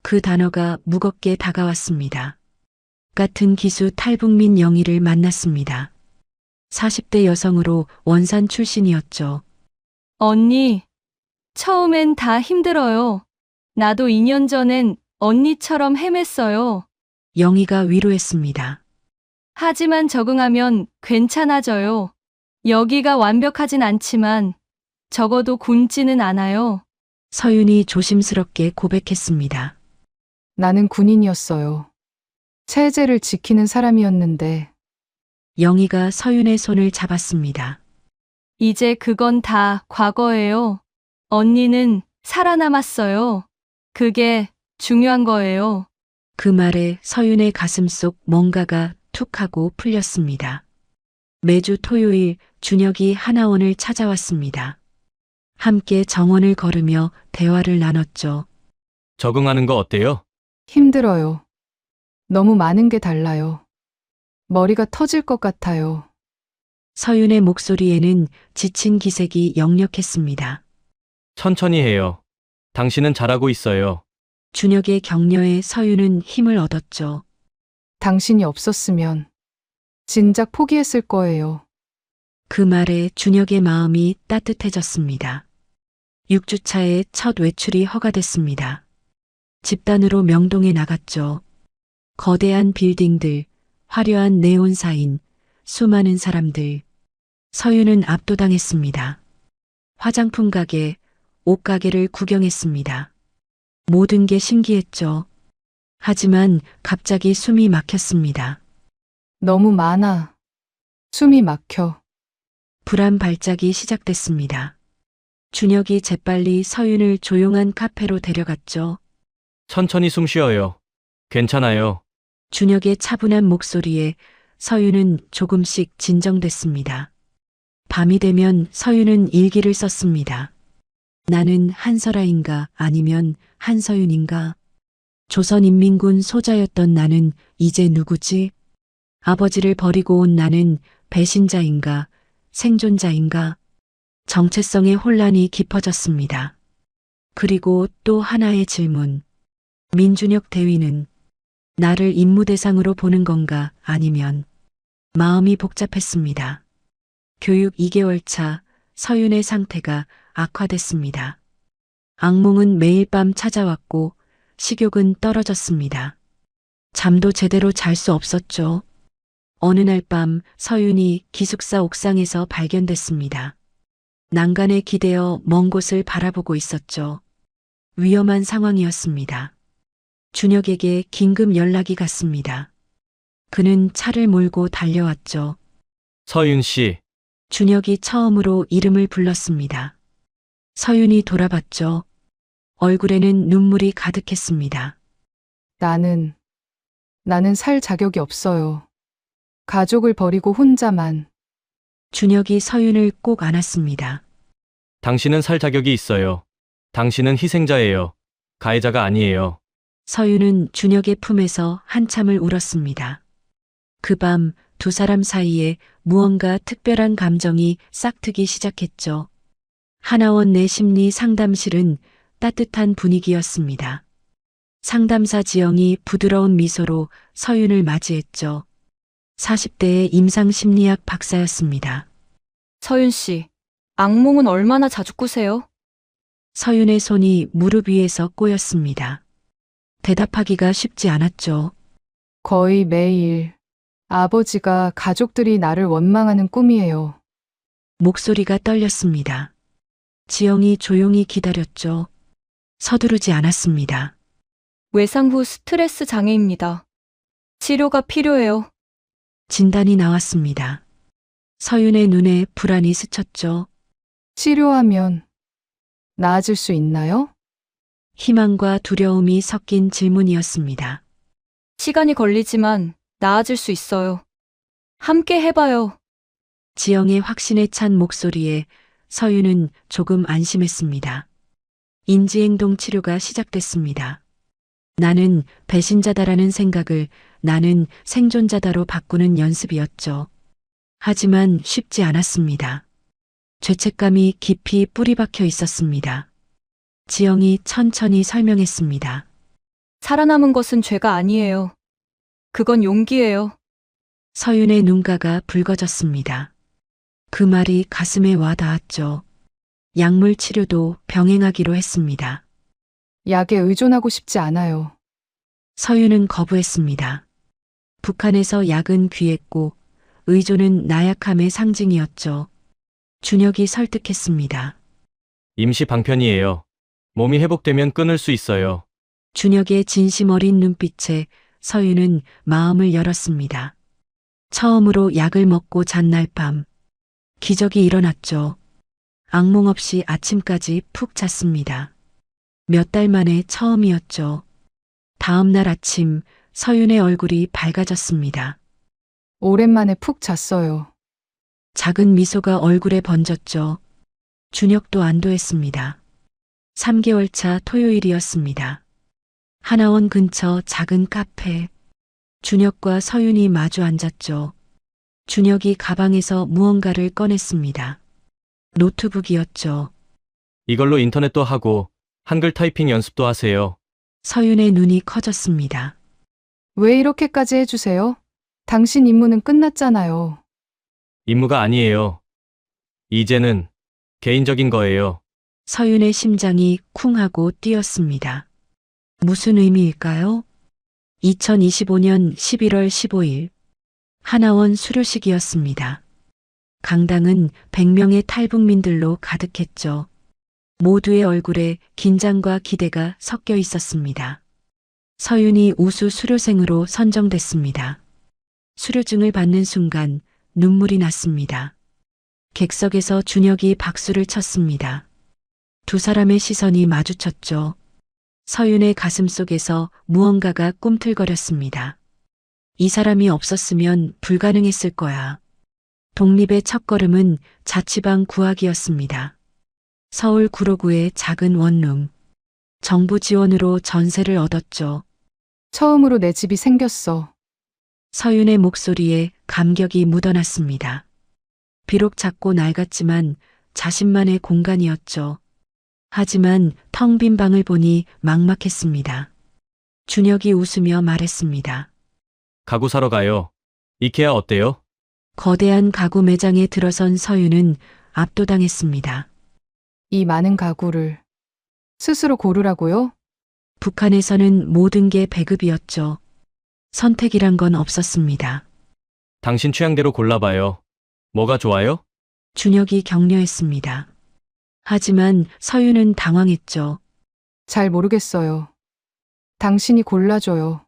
A: 그 단어가 무겁게 다가왔습니다. 같은 기수 탈북민 영희를 만났습니다. 40대 여성으로 원산 출신이었죠.
H: 언니, 처음엔 다 힘들어요. 나도 2년 전엔 언니처럼 헤맸어요.
A: 영희가 위로했습니다.
H: 하지만 적응하면 괜찮아져요. 여기가 완벽하진 않지만 적어도 굶지는 않아요.
A: 서윤이 조심스럽게 고백했습니다.
B: 나는 군인이었어요. 체제를 지키는 사람이었는데
A: 영희가 서윤의 손을 잡았습니다.
H: 이제 그건 다 과거예요. 언니는 살아남았어요. 그게 중요한 거예요.
A: 그 말에 서윤의 가슴 속 뭔가가 툭 하고 풀렸습니다. 매주 토요일 준혁이 하나원을 찾아왔습니다. 함께 정원을 걸으며 대화를 나눴죠.
D: 적응하는 거 어때요?
B: 힘들어요. 너무 많은 게 달라요. 머리가 터질 것 같아요.
A: 서윤의 목소리에는 지친 기색이 역력했습니다.
D: 천천히 해요. 당신은 잘하고 있어요.
A: 준혁의 격려에 서윤은 힘을 얻었죠.
B: 당신이 없었으면 진작 포기했을 거예요.
A: 그 말에 준혁의 마음이 따뜻해졌습니다. 6주차에 첫 외출이 허가됐습니다. 집단으로 명동에 나갔죠. 거대한 빌딩들, 화려한 네온사인, 수많은 사람들. 서윤은 압도당했습니다. 화장품 가게, 옷가게를 구경했습니다. 모든 게 신기했죠. 하지만 갑자기 숨이 막혔습니다.
B: 너무 많아. 숨이 막혀.
A: 불안 발작이 시작됐습니다. 준혁이 재빨리 서윤을 조용한 카페로 데려갔죠.
D: 천천히 숨 쉬어요. 괜찮아요.
A: 준혁의 차분한 목소리에 서윤은 조금씩 진정됐습니다. 밤이 되면 서윤은 일기를 썼습니다. 나는 한설아인가 아니면 한서윤인가? 조선인민군 소자였던 나는 이제 누구지? 아버지를 버리고 온 나는 배신자인가? 생존자인가? 정체성의 혼란이 깊어졌습니다. 그리고 또 하나의 질문. 민준혁 대위는 나를 임무 대상으로 보는 건가 아니면 마음이 복잡했습니다. 교육 2개월 차 서윤의 상태가 악화됐습니다. 악몽은 매일 밤 찾아왔고 식욕은 떨어졌습니다. 잠도 제대로 잘 수 없었죠. 어느 날 밤 서윤이 기숙사 옥상에서 발견됐습니다. 난간에 기대어 먼 곳을 바라보고 있었죠. 위험한 상황이었습니다. 준혁에게 긴급 연락이 갔습니다. 그는 차를 몰고 달려왔죠.
D: 서윤 씨,
A: 준혁이 처음으로 이름을 불렀습니다. 서윤이 돌아봤죠. 얼굴에는 눈물이 가득했습니다.
B: 나는 살 자격이 없어요. 가족을 버리고 혼자만.
A: 준혁이 서윤을 꼭 안았습니다.
D: 당신은 살 자격이 있어요. 당신은 희생자예요. 가해자가 아니에요.
A: 서윤은 준혁의 품에서 한참을 울었습니다. 그 밤 두 사람 사이에 무언가 특별한 감정이 싹트기 시작했죠. 하나원 내 심리 상담실은 따뜻한 분위기였습니다. 상담사 지영이 부드러운 미소로 서윤을 맞이했죠. 40대의 임상심리학 박사였습니다.
H: 서윤 씨, 악몽은 얼마나 자주 꾸세요?
A: 서윤의 손이 무릎 위에서 꼬였습니다. 대답하기가 쉽지 않았죠.
B: 거의 매일. 아버지가 가족들이 나를 원망하는 꿈이에요.
A: 목소리가 떨렸습니다. 지영이 조용히 기다렸죠. 서두르지 않았습니다.
H: 외상 후 스트레스 장애입니다. 치료가 필요해요.
A: 진단이 나왔습니다. 서윤의 눈에 불안이 스쳤죠.
B: 치료하면 나아질 수 있나요?
A: 희망과 두려움이 섞인 질문이었습니다.
H: 시간이 걸리지만 나아질 수 있어요. 함께 해봐요.
A: 지영의 확신에 찬 목소리에 서윤은 조금 안심했습니다. 인지행동 치료가 시작됐습니다. 나는 배신자다라는 생각을 나는 생존자다로 바꾸는 연습이었죠. 하지만 쉽지 않았습니다. 죄책감이 깊이 뿌리박혀 있었습니다. 지영이 천천히 설명했습니다.
H: 살아남은 것은 죄가 아니에요. 그건 용기예요.
A: 서윤의 눈가가 붉어졌습니다. 그 말이 가슴에 와닿았죠. 약물 치료도 병행하기로 했습니다.
B: 약에 의존하고 싶지 않아요.
A: 서윤은 거부했습니다. 북한에서 약은 귀했고 의존은 나약함의 상징이었죠. 준혁이 설득했습니다.
D: 임시 방편이에요. 몸이 회복되면 끊을 수 있어요.
A: 준혁의 진심 어린 눈빛에 서윤은 마음을 열었습니다. 처음으로 약을 먹고 잔 날 밤, 기적이 일어났죠. 악몽 없이 아침까지 푹 잤습니다. 몇 달 만에 처음이었죠. 다음 날 아침 서윤의 얼굴이 밝아졌습니다.
B: 오랜만에 푹 잤어요.
A: 작은 미소가 얼굴에 번졌죠. 준혁도 안도했습니다. 3개월 차 토요일이었습니다. 하나원 근처 작은 카페. 준혁과 서윤이 마주 앉았죠. 준혁이 가방에서 무언가를 꺼냈습니다. 노트북이었죠.
D: 이걸로 인터넷도 하고 한글 타이핑 연습도 하세요.
A: 서윤의 눈이 커졌습니다.
B: 왜 이렇게까지 해주세요? 당신 임무는 끝났잖아요.
D: 임무가 아니에요. 이제는 개인적인 거예요.
A: 서윤의 심장이 쿵 하고 뛰었습니다. 무슨 의미일까요? 2025년 11월 15일 하나원 수료식이었습니다. 강당은 100명의 탈북민들로 가득했죠. 모두의 얼굴에 긴장과 기대가 섞여 있었습니다. 서윤이 우수 수료생으로 선정됐습니다. 수료증을 받는 순간 눈물이 났습니다. 객석에서 준혁이 박수를 쳤습니다. 두 사람의 시선이 마주쳤죠. 서윤의 가슴 속에서 무언가가 꿈틀거렸습니다. 이 사람이 없었으면 불가능했을 거야. 독립의 첫걸음은 자취방 구하기였습니다. 서울 구로구의 작은 원룸. 정부 지원으로 전세를 얻었죠.
B: 처음으로 내 집이 생겼어.
A: 서윤의 목소리에 감격이 묻어났습니다. 비록 작고 낡았지만 자신만의 공간이었죠. 하지만 텅 빈 방을 보니 막막했습니다. 준혁이 웃으며 말했습니다.
D: 가구 사러 가요. 이케아 어때요?
A: 거대한 가구 매장에 들어선 서윤은 압도당했습니다.
B: 이 많은 가구를 스스로 고르라고요?
A: 북한에서는 모든 게 배급이었죠. 선택이란 건 없었습니다.
D: 당신 취향대로 골라봐요. 뭐가 좋아요?
A: 준혁이 격려했습니다. 하지만 서윤은 당황했죠.
B: 잘 모르겠어요. 당신이 골라줘요.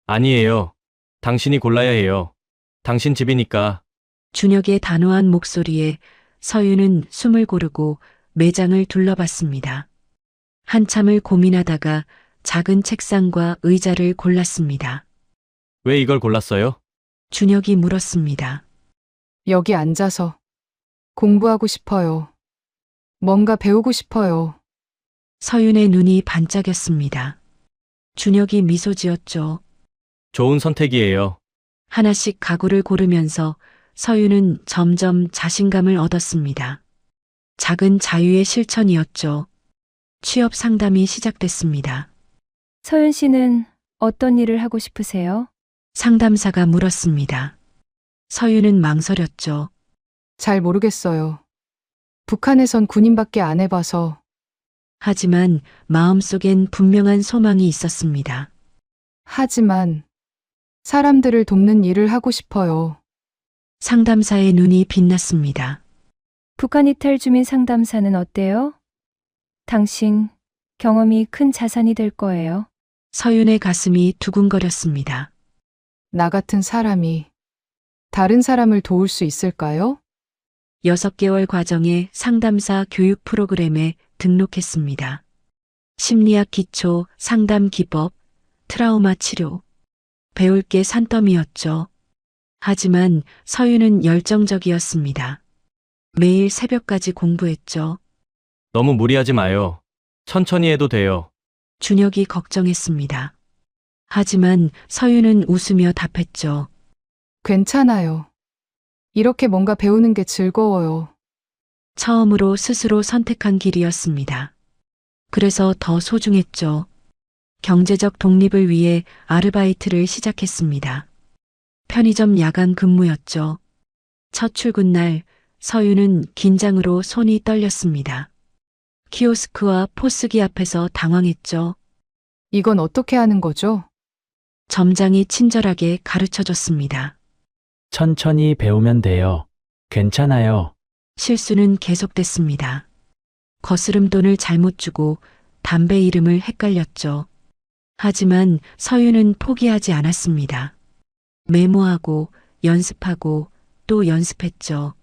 D: 아니에요. 당신이 골라야 해요. 당신 집이니까.
A: 준혁의 단호한 목소리에 서윤은 숨을 고르고 매장을 둘러봤습니다. 한참을 고민하다가 작은 책상과 의자를 골랐습니다.
D: 왜 이걸 골랐어요?
A: 준혁이 물었습니다.
B: 여기 앉아서 공부하고 싶어요. 뭔가 배우고 싶어요.
A: 서윤의 눈이 반짝였습니다. 준혁이 미소 지었죠.
D: 좋은 선택이에요.
A: 하나씩 가구를 고르면서 서윤은 점점 자신감을 얻었습니다. 작은 자유의 실천이었죠. 취업 상담이 시작됐습니다.
I: 서윤 씨는 어떤 일을 하고 싶으세요?
A: 상담사가 물었습니다. 서윤은 망설였죠.
B: 잘 모르겠어요. 북한에선 군인밖에 안 해봐서.
A: 하지만 마음속엔 분명한 소망이 있었습니다.
B: 하지만 사람들을 돕는 일을 하고 싶어요.
A: 상담사의 눈이 빛났습니다.
I: 북한 이탈 주민 상담사는 어때요? 당신 경험이 큰 자산이 될 거예요.
A: 서윤의 가슴이 두근거렸습니다.
B: 나 같은 사람이 다른 사람을 도울 수 있을까요?
A: 6개월 과정의 상담사 교육 프로그램에 등록했습니다. 심리학 기초, 상담 기법, 트라우마 치료. 배울 게 산더미였죠. 하지만 서윤은 열정적이었습니다. 매일 새벽까지 공부했죠.
D: 너무 무리하지 마요. 천천히 해도 돼요.
A: 준혁이 걱정했습니다. 하지만 서윤은 웃으며 답했죠.
B: 괜찮아요. 이렇게 뭔가 배우는 게 즐거워요.
A: 처음으로 스스로 선택한 길이었습니다. 그래서 더 소중했죠. 경제적 독립을 위해 아르바이트를 시작했습니다. 편의점 야간 근무였죠. 첫 출근 날 서윤은 긴장으로 손이 떨렸습니다. 키오스크와 포스기 앞에서 당황했죠.
B: 이건 어떻게 하는 거죠?
A: 점장이 친절하게 가르쳐줬습니다.
J: 천천히 배우면 돼요. 괜찮아요.
A: 실수는 계속됐습니다. 거스름 돈을 잘못 주고 담배 이름을 헷갈렸죠. 하지만 서윤은 포기하지 않았습니다. 메모하고 연습하고 또 연습했죠.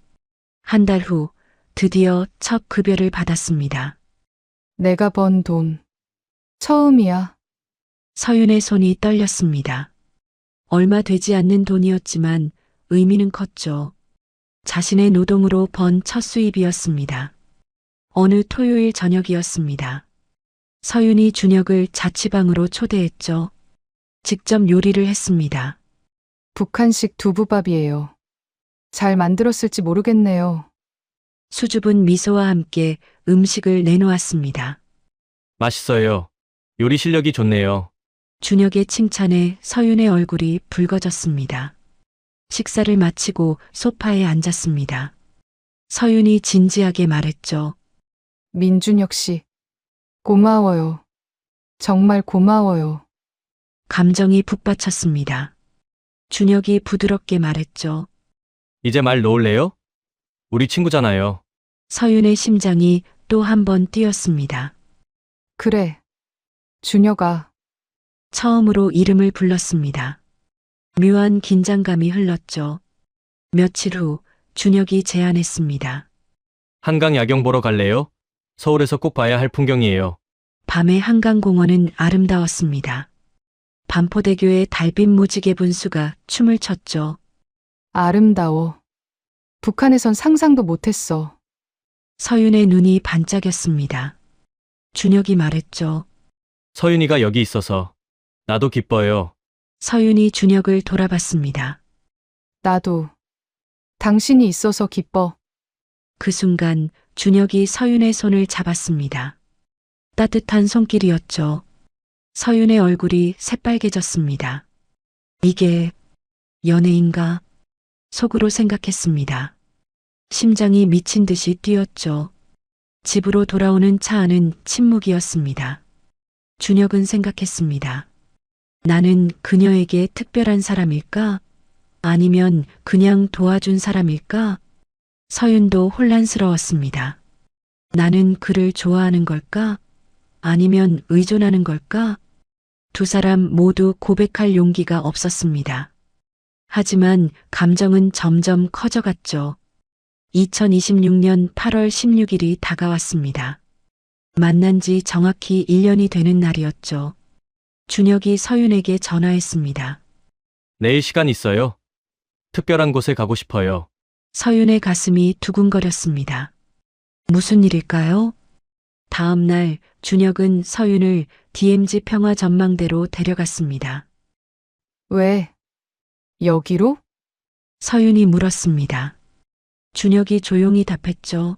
A: 한 달 후 드디어 첫 급여를 받았습니다.
B: 내가 번 돈. 처음이야.
A: 서윤의 손이 떨렸습니다. 얼마 되지 않는 돈이었지만 의미는 컸죠. 자신의 노동으로 번 첫 수입이었습니다. 어느 토요일 저녁이었습니다. 서윤이 준혁을 자취방으로 초대했죠. 직접 요리를 했습니다.
B: 북한식 두부밥이에요. 잘 만들었을지 모르겠네요.
A: 수줍은 미소와 함께 음식을 내놓았습니다.
D: 맛있어요. 요리 실력이 좋네요.
A: 준혁의 칭찬에 서윤의 얼굴이 붉어졌습니다. 식사를 마치고 소파에 앉았습니다. 서윤이 진지하게 말했죠.
B: 민준혁 씨. 고마워요. 정말 고마워요.
A: 감정이 북받쳤습니다. 준혁이 부드럽게 말했죠.
D: 이제 말 놓을래요? 우리 친구잖아요.
A: 서윤의 심장이 또 한 번 뛰었습니다.
B: 그래. 준혁아.
A: 처음으로 이름을 불렀습니다. 묘한 긴장감이 흘렀죠. 며칠 후 준혁이 제안했습니다.
D: 한강 야경 보러 갈래요? 서울에서 꼭 봐야 할 풍경이에요.
A: 밤의 한강공원은 아름다웠습니다. 반포대교의 달빛 무지개 분수가 춤을 췄죠.
B: 아름다워. 북한에선 상상도 못했어.
A: 서윤의 눈이 반짝였습니다. 준혁이 말했죠.
D: 서윤이가 여기 있어서 나도 기뻐요.
A: 서윤이 준혁을 돌아봤습니다.
B: 나도. 당신이 있어서 기뻐.
A: 그 순간 준혁이 서윤의 손을 잡았습니다. 따뜻한 손길이었죠. 서윤의 얼굴이 새빨개졌습니다. 이게 연애인가? 속으로 생각했습니다. 심장이 미친 듯이 뛰었죠. 집으로 돌아오는 차 안은 침묵이었습니다. 준혁은 생각했습니다. 나는 그녀에게 특별한 사람일까? 아니면 그냥 도와준 사람일까? 서윤도 혼란스러웠습니다. 나는 그를 좋아하는 걸까? 아니면 의존하는 걸까? 두 사람 모두 고백할 용기가 없었습니다. 하지만 감정은 점점 커져갔죠. 2026년 8월 16일이 다가왔습니다. 만난 지 정확히 1년이 되는 날이었죠. 준혁이 서윤에게 전화했습니다.
D: 내일 시간 있어요? 특별한 곳에 가고 싶어요.
A: 서윤의 가슴이 두근거렸습니다. 무슨 일일까요? 다음 날 준혁은 서윤을 DMZ 평화 전망대로 데려갔습니다.
B: 왜? 여기로?
A: 서윤이 물었습니다. 준혁이 조용히 답했죠.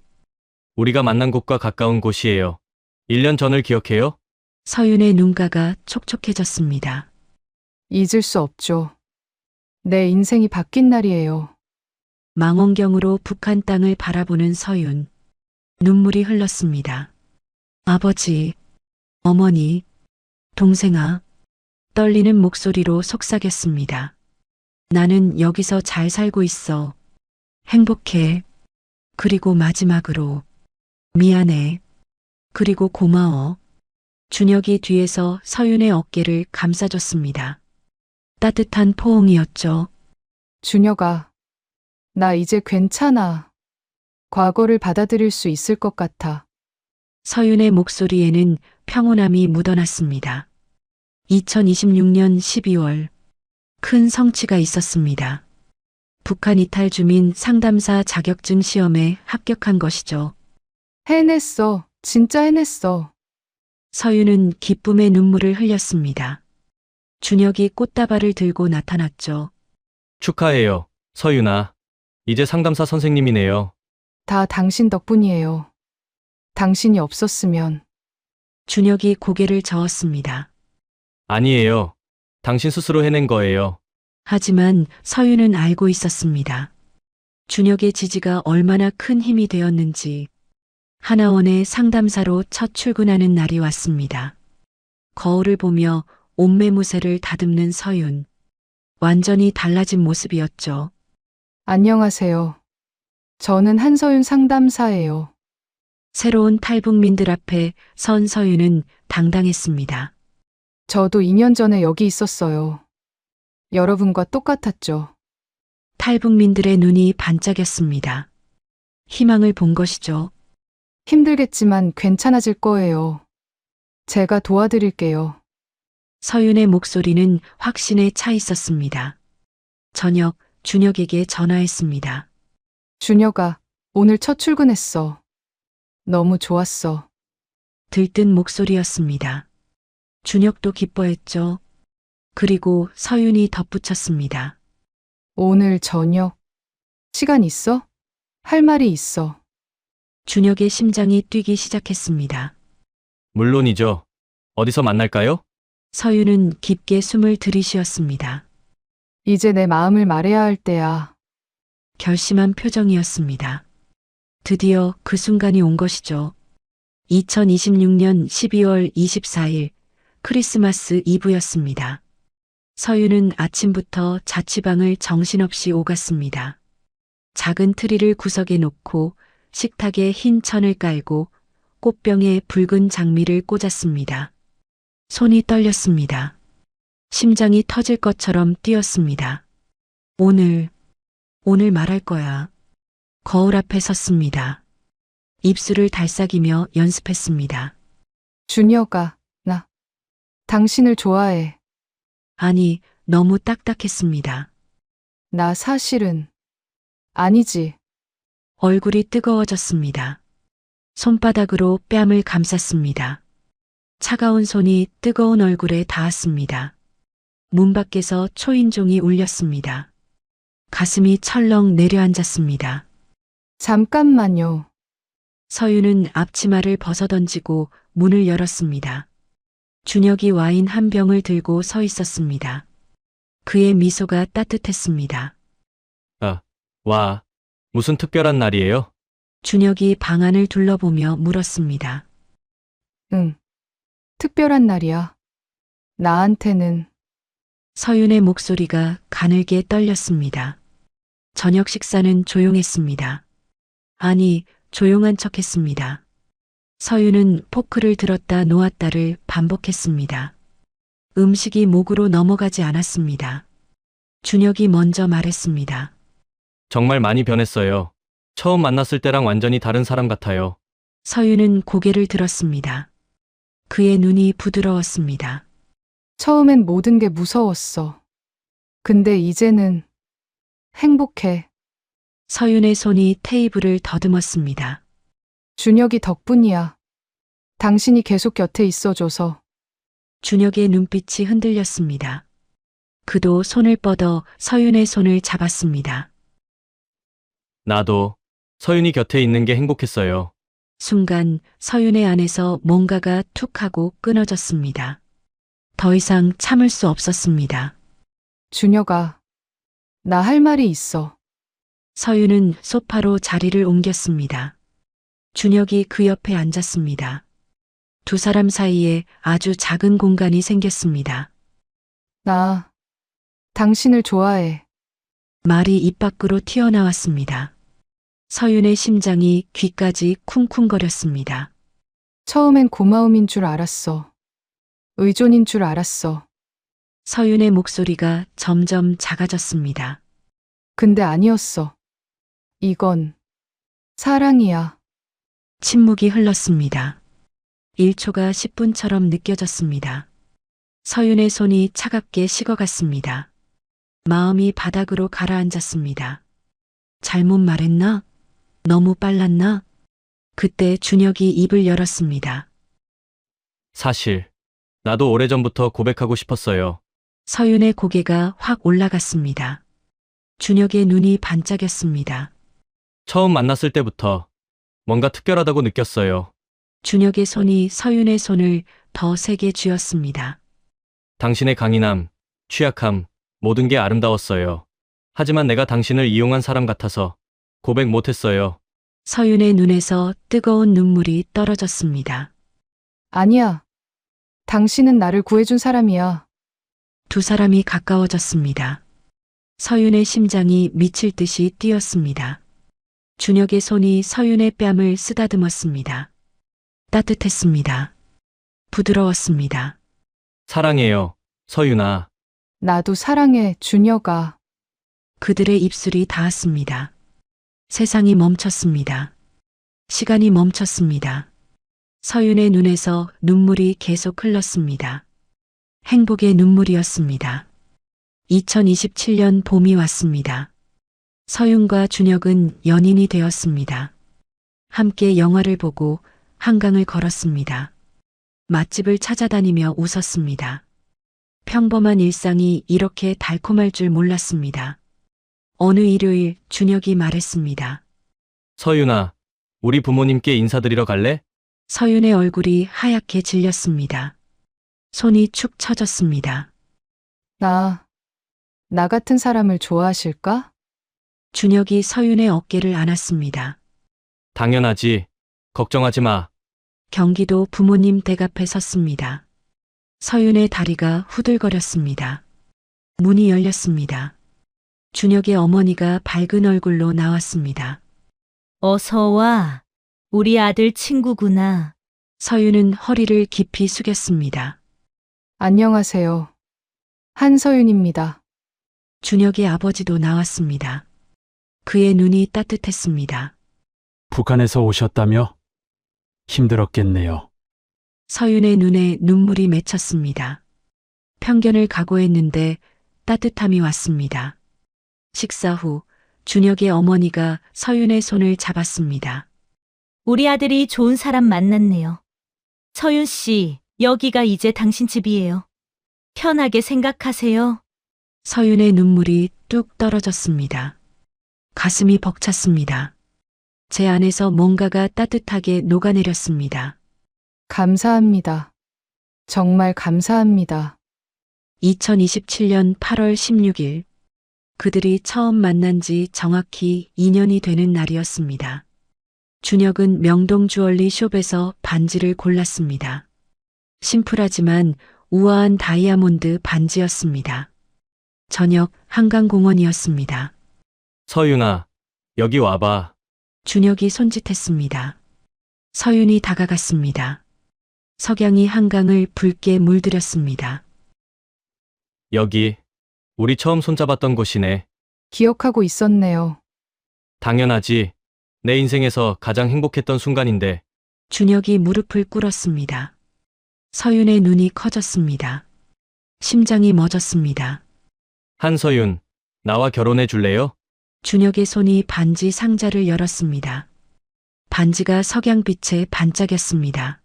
D: 우리가 만난 곳과 가까운 곳이에요. 1년 전을 기억해요?
A: 서윤의 눈가가 촉촉해졌습니다.
B: 잊을 수 없죠. 내 인생이 바뀐 날이에요.
A: 망원경으로 북한 땅을 바라보는 서윤. 눈물이 흘렀습니다. 아버지, 어머니, 동생아. 떨리는 목소리로 속삭였습니다. 나는 여기서 잘 살고 있어. 행복해. 그리고 마지막으로 미안해. 그리고 고마워. 준혁이 뒤에서 서윤의 어깨를 감싸줬습니다. 따뜻한 포옹이었죠.
B: 준혁아, 나 이제 괜찮아. 과거를 받아들일 수 있을 것 같아.
A: 서윤의 목소리에는 평온함이 묻어났습니다. 2026년 12월 큰 성취가 있었습니다. 북한 이탈 주민 상담사 자격증 시험에 합격한 것이죠.
B: 해냈어. 진짜 해냈어.
A: 서윤은 기쁨의 눈물을 흘렸습니다. 준혁이 꽃다발을 들고 나타났죠.
D: 축하해요, 서윤아. 이제 상담사 선생님이네요.
B: 다 당신 덕분이에요. 당신이 없었으면
A: 준혁이 고개를 저었습니다.
D: 아니에요. 당신 스스로 해낸 거예요.
A: 하지만 서윤은 알고 있었습니다. 준혁의 지지가 얼마나 큰 힘이 되었는지. 하나원의 상담사로 첫 출근하는 날이 왔습니다. 거울을 보며 옷매무새를 다듬는 서윤. 완전히 달라진 모습이었죠.
B: 안녕하세요. 저는 한서윤 상담사예요.
A: 새로운 탈북민들 앞에 선 서윤은 당당했습니다.
B: 저도 2년 전에 여기 있었어요. 여러분과 똑같았죠.
A: 탈북민들의 눈이 반짝였습니다. 희망을 본 것이죠.
B: 힘들겠지만 괜찮아질 거예요. 제가 도와드릴게요.
A: 서윤의 목소리는 확신에 차 있었습니다. 저녁 준혁에게 전화했습니다.
B: 준혁아, 오늘 첫 출근했어. 너무 좋았어.
A: 들뜬 목소리였습니다. 준혁도 기뻐했죠. 그리고 서윤이 덧붙였습니다.
B: 오늘 저녁 시간 있어? 할 말이 있어.
A: 준혁의 심장이 뛰기 시작했습니다.
D: 물론이죠. 어디서 만날까요?
A: 서윤은 깊게 숨을 들이쉬었습니다.
B: 이제 내 마음을 말해야 할 때야.
A: 결심한 표정이었습니다. 드디어 그 순간이 온 것이죠. 2026년 12월 24일 크리스마스 이브였습니다. 서윤은 아침부터 자취방을 정신없이 오갔습니다. 작은 트리를 구석에 놓고 식탁에 흰 천을 깔고 꽃병에 붉은 장미를 꽂았습니다. 손이 떨렸습니다. 심장이 터질 것처럼 뛰었습니다. 오늘 말할 거야. 거울 앞에 섰습니다. 입술을 달싹이며 연습했습니다.
B: 준혁아, 나 당신을 좋아해.
A: 아니, 너무 딱딱했습니다.
B: 나 사실은 아니지.
A: 얼굴이 뜨거워졌습니다. 손바닥으로 뺨을 감쌌습니다. 차가운 손이 뜨거운 얼굴에 닿았습니다. 문 밖에서 초인종이 울렸습니다. 가슴이 철렁 내려앉았습니다.
B: 잠깐만요.
A: 서윤은 앞치마를 벗어던지고 문을 열었습니다. 준혁이 와인 한 병을 들고 서 있었습니다. 그의 미소가 따뜻했습니다.
D: 와, 무슨 특별한 날이에요?
A: 준혁이 방 안을 둘러보며 물었습니다.
B: 응. 특별한 날이야. 나한테는.
A: 서윤의 목소리가 가늘게 떨렸습니다. 저녁 식사는 조용했습니다. 아니, 조용한 척했습니다. 서윤은 포크를 들었다 놓았다를 반복했습니다. 음식이 목으로 넘어가지 않았습니다. 준혁이 먼저 말했습니다.
D: 정말 많이 변했어요. 처음 만났을 때랑 완전히 다른 사람 같아요.
A: 서윤은 고개를 들었습니다. 그의 눈이 부드러웠습니다.
B: 처음엔 모든 게 무서웠어. 근데 이제는 행복해.
A: 서윤의 손이 테이블을 더듬었습니다.
B: 준혁이 덕분이야. 당신이 계속 곁에 있어줘서.
A: 준혁의 눈빛이 흔들렸습니다. 그도 손을 뻗어 서윤의 손을 잡았습니다.
D: 나도 서윤이 곁에 있는 게 행복했어요.
A: 순간 서윤의 안에서 뭔가가 툭 하고 끊어졌습니다. 더 이상 참을 수 없었습니다.
B: 준혁아, 나 할 말이 있어.
A: 서윤은 소파로 자리를 옮겼습니다. 준혁이 그 옆에 앉았습니다. 두 사람 사이에 아주 작은 공간이 생겼습니다.
B: 나 당신을 좋아해.
A: 말이 입 밖으로 튀어나왔습니다. 서윤의 심장이 귀까지 쿵쿵거렸습니다.
B: 처음엔 고마움인 줄 알았어. 의존인 줄 알았어.
A: 서윤의 목소리가 점점 작아졌습니다.
B: 근데 아니었어. 이건 사랑이야.
A: 침묵이 흘렀습니다. 1초가 10분처럼 느껴졌습니다. 서윤의 손이 차갑게 식어갔습니다. 마음이 바닥으로 가라앉았습니다. 잘못 말했나? 너무 빨랐나? 그때 준혁이 입을 열었습니다.
D: 사실 나도 오래전부터 고백하고 싶었어요.
A: 서윤의 고개가 확 올라갔습니다. 준혁의 눈이 반짝였습니다.
D: 처음 만났을 때부터 뭔가 특별하다고 느꼈어요.
A: 준혁의 손이 서윤의 손을 더 세게 쥐었습니다.
D: 당신의 강인함, 취약함, 모든 게 아름다웠어요. 하지만 내가 당신을 이용한 사람 같아서 고백 못했어요.
A: 서윤의 눈에서 뜨거운 눈물이 떨어졌습니다.
B: 아니야. 당신은 나를 구해준 사람이야.
A: 두 사람이 가까워졌습니다. 서윤의 심장이 미칠 듯이 뛰었습니다. 준혁의 손이 서윤의 뺨을 쓰다듬었습니다. 따뜻했습니다. 부드러웠습니다.
D: 사랑해요, 서윤아.
B: 나도 사랑해, 준혁아.
A: 그들의 입술이 닿았습니다. 세상이 멈췄습니다. 시간이 멈췄습니다. 서윤의 눈에서 눈물이 계속 흘렀습니다. 행복의 눈물이었습니다. 2027년 봄이 왔습니다. 서윤과 준혁은 연인이 되었습니다. 함께 영화를 보고 한강을 걸었습니다. 맛집을 찾아다니며 웃었습니다. 평범한 일상이 이렇게 달콤할 줄 몰랐습니다. 어느 일요일 준혁이 말했습니다.
D: 서윤아, 우리 부모님께 인사드리러 갈래?
A: 서윤의 얼굴이 하얗게 질렸습니다. 손이 축 처졌습니다.
B: 나 같은 사람을 좋아하실까?
A: 준혁이 서윤의 어깨를 안았습니다.
D: 당연하지. 걱정하지 마.
A: 경기도 부모님 댁 앞에 섰습니다. 서윤의 다리가 후들거렸습니다. 문이 열렸습니다. 준혁의 어머니가 밝은 얼굴로 나왔습니다.
K: 어서 와. 우리 아들 친구구나.
A: 서윤은 허리를 깊이 숙였습니다.
B: 안녕하세요. 한서윤입니다.
A: 준혁의 아버지도 나왔습니다. 그의 눈이 따뜻했습니다.
J: 북한에서 오셨다며? 힘들었겠네요.
A: 서윤의 눈에 눈물이 맺혔습니다. 편견을 각오했는데 따뜻함이 왔습니다. 식사 후 준혁의 어머니가 서윤의 손을 잡았습니다.
K: 우리 아들이 좋은 사람 만났네요. 서윤 씨, 여기가 이제 당신 집이에요. 편하게 생각하세요.
A: 서윤의 눈물이 뚝 떨어졌습니다. 가슴이 벅찼습니다. 제 안에서 뭔가가 따뜻하게 녹아내렸습니다.
B: 감사합니다. 정말 감사합니다.
A: 2027년 8월 16일 그들이 처음 만난 지 정확히 2년이 되는 날이었습니다. 준혁은 명동 주얼리 숍에서 반지를 골랐습니다. 심플하지만 우아한 다이아몬드 반지였습니다. 저녁 한강공원이었습니다.
D: 서윤아, 여기 와봐.
A: 준혁이 손짓했습니다. 서윤이 다가갔습니다. 석양이 한강을 붉게 물들였습니다.
D: 여기, 우리 처음 손잡았던 곳이네.
B: 기억하고 있었네요.
D: 당연하지. 내 인생에서 가장 행복했던 순간인데.
A: 준혁이 무릎을 꿇었습니다. 서윤의 눈이 커졌습니다. 심장이 멎었습니다.
D: 한서윤, 나와 결혼해 줄래요?
A: 준혁의 손이 반지 상자를 열었습니다. 반지가 석양빛에 반짝였습니다.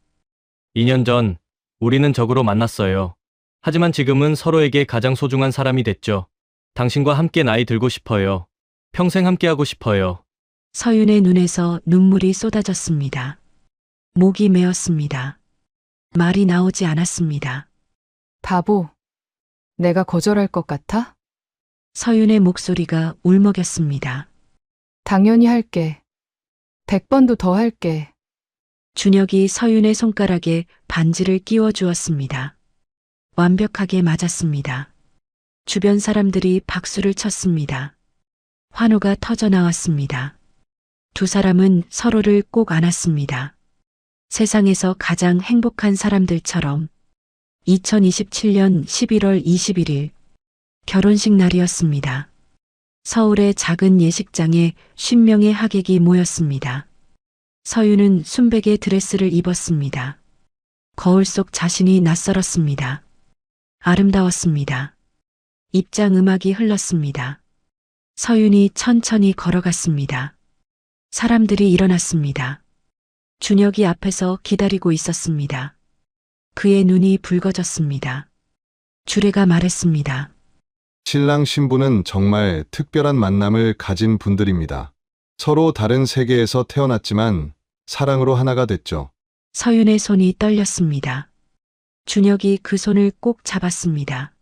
D: 2년 전 우리는 적으로 만났어요. 하지만 지금은 서로에게 가장 소중한 사람이 됐죠. 당신과 함께 나이 들고 싶어요. 평생 함께하고 싶어요.
A: 서윤의 눈에서 눈물이 쏟아졌습니다. 목이 메었습니다. 말이 나오지 않았습니다.
B: 바보. 내가 거절할 것 같아?
A: 서윤의 목소리가 울먹였습니다.
B: 당연히 할게. 100번도 더 할게.
A: 준혁이 서윤의 손가락에 반지를 끼워 주었습니다. 완벽하게 맞았습니다. 주변 사람들이 박수를 쳤습니다. 환호가 터져 나왔습니다. 두 사람은 서로를 꼭 안았습니다. 세상에서 가장 행복한 사람들처럼 2027년 11월 21일 결혼식 날이었습니다. 서울의 작은 예식장에 50명의 하객이 모였습니다. 서윤은 순백의 드레스를 입었습니다. 거울 속 자신이 낯설었습니다. 아름다웠습니다. 입장 음악이 흘렀습니다. 서윤이 천천히 걸어갔습니다. 사람들이 일어났습니다. 준혁이 앞에서 기다리고 있었습니다. 그의 눈이 붉어졌습니다. 주례가 말했습니다.
L: 신랑 신부는 정말 특별한 만남을 가진 분들입니다. 서로 다른 세계에서 태어났지만 사랑으로 하나가 됐죠.
A: 서윤의 손이 떨렸습니다. 준혁이 그 손을 꼭 잡았습니다.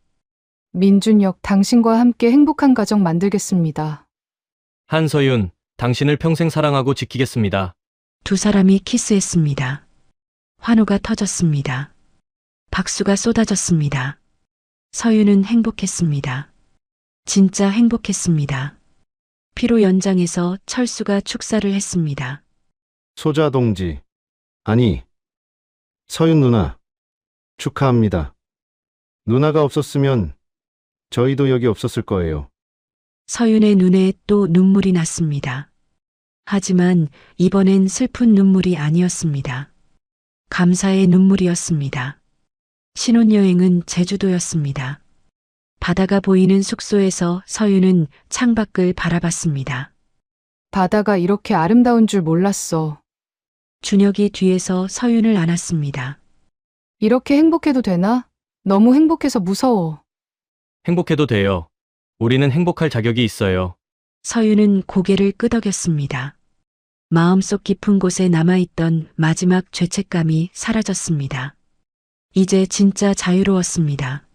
B: 민준혁, 당신과 함께 행복한 가정 만들겠습니다.
D: 한서윤, 당신을 평생 사랑하고 지키겠습니다.
A: 두 사람이 키스했습니다. 환호가 터졌습니다. 박수가 쏟아졌습니다. 서윤은 행복했습니다. 진짜 행복했습니다. 피로 연장에서 철수가 축사를 했습니다.
F: 소자 동지, 아니, 서윤 누나, 축하합니다. 누나가 없었으면 저희도 여기 없었을 거예요.
A: 서윤의 눈에 또 눈물이 났습니다. 하지만 이번엔 슬픈 눈물이 아니었습니다. 감사의 눈물이었습니다. 신혼여행은 제주도였습니다. 바다가 보이는 숙소에서 서윤은 창밖을 바라봤습니다.
B: 바다가 이렇게 아름다운 줄 몰랐어.
A: 준혁이 뒤에서 서윤을 안았습니다.
B: 이렇게 행복해도 되나? 너무 행복해서 무서워.
D: 행복해도 돼요. 우리는 행복할 자격이 있어요.
A: 서윤은 고개를 끄덕였습니다. 마음속 깊은 곳에 남아있던 마지막 죄책감이 사라졌습니다. 이제 진짜 자유로웠습니다.